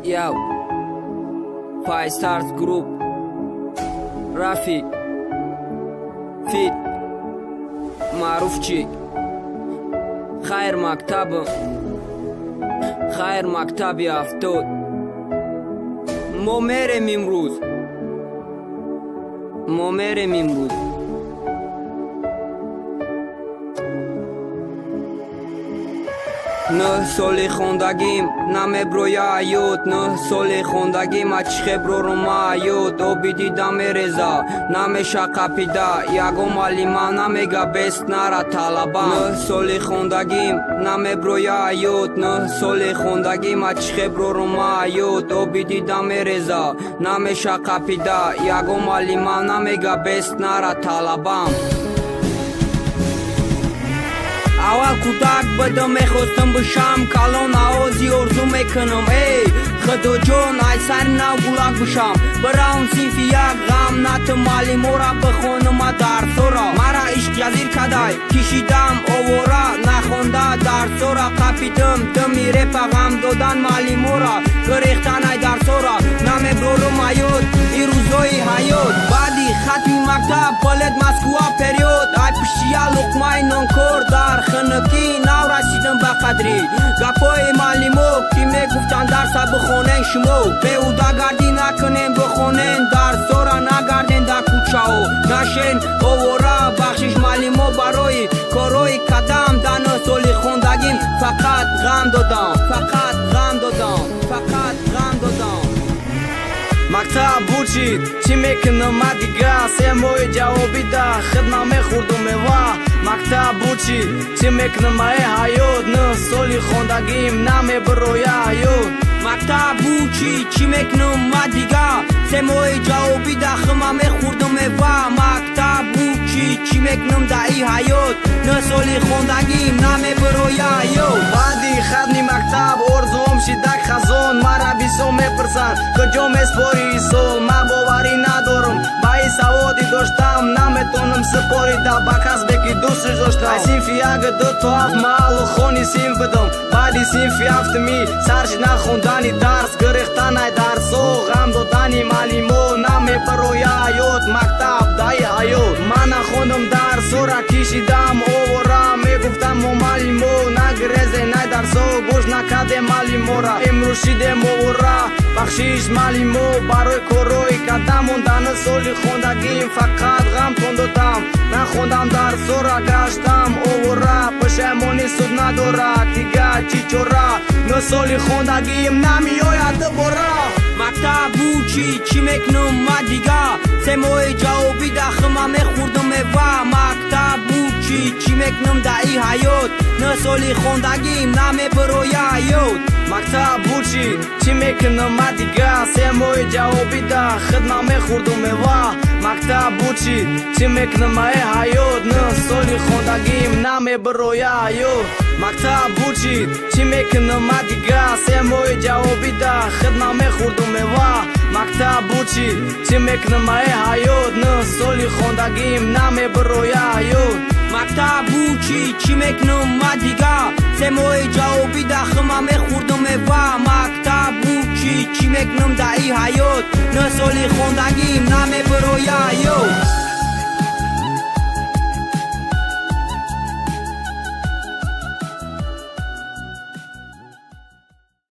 Yo, 5 Stars Group, Rafi, Fit, Marufchi, Khair Maktab Yaftod, Momerem imruz. نه سالی خوندگیم نمه بروی عیود نه سالی خوندگیم اچخه برو رو ما عیود او بیدیدم رزا نمه شقا پیدا یگو مالی ما نمه گا بست نرا طلبم نه سالی خوندگیم نمه بروی عیود نه سالی خوندگیم اچخه برو رو ما عیود او بیدیدم رزا نمه شقا پیدا یگو مالی ما نمه گا بست نرا طلبم اول کودک بدم میخواستم بشم کلان آوازی آرزو میکنم ای خدا جان ای سر نو گلاک بشم براون صنف یک غم نت مالی مورا بخونم درسورا مرا عشق یزیر کدای کشیدم آوارا نخونده درسورا قپیدم دمی رپ غم دادن مالی مورا گریختن ای درسورا نمی برورم حیات ای روزای حیات بعدی ختمی مکتب پلد مسکوه پریود ای پشیا لقمای نانکور در خنکی نو رسیدم به قدری گپای معلمو کی میگفتن درس بخونین شما بیهوده گردی نکنین بخونین درسورا نگردین در کوچه‌ها نشین آوارا بخشش معلمو برای کارای کدام دانه سالی خوندگیم فقط غم دادم مکتب بوچید چی میکنم دیگه سموی جوابی ده خدنامه خوردم میوه مکتب بوچید چی میکنم ای حیات نه سالی خوندگیم نمی بروی حیات مکتب بوچی چی میکنم دیگه سموی جوابی ده خمامه خوردم میوه مکتب بوچی چی میکنم ده ای حیات نه سالی خوندگیم نمی بروی حیات بعدی خدنی مکتب ارزوم شیدک خزان مرا بیسو میپرسن کجا میسپاری سال ما باوری ندارم با ای سوادی داشتم نمیتونم سپاری دا با کس بکی دوستش داشتم ای صنف یک دو تا هفت محل خونی صنف بدم بعدی صنف هفتمی سرش نخوندنی درس گریختن ای درس و غم دادنی معلمو نمی بروی حیات مکتب دای حیات من نخوندم درس و را کشیدم آوارا میگفتم و معلمو نگریزه نی درس و گوش نکده معلمو را امروز شیدم آوارا بخشیش معلمو برای کروی کدم موندن سالی خوندگیم فقط غم دادم نخوندم درس و را گشتم آوارا پشیمانی سود نداره دیگه چی چورا نه سالی خوندگیم نمیاید دوباره مکتب بوچی چی میکنم دیگه سموی جوابی ده خمامه خوردم میوه مکتب بوچی چی میکنم ده ای حیات نه سالی خوندگیم نمی بروی حیات مکتب بوچی چی میکنم دیگه سموی جوابی ده خدنامه خوردم میوه مکتب بوچی چی میکنم ای حیات نه سالی خوندگیم نمی بروی حیات مکتب بوچی چی میکنم دیگه سموی جوابی ده خدنامه خوردم میوه مکتب بوچی چی میکنم ای حیات نه سالی خوندگیم نمی بروی حیات مکتب بوچی چی میکنم دیگه سموی جوابی ده خمامه خوردم میوه مکتب بوچی چی میکنم ده ای حیات نه سالی خوندگیم نمی بروی حیات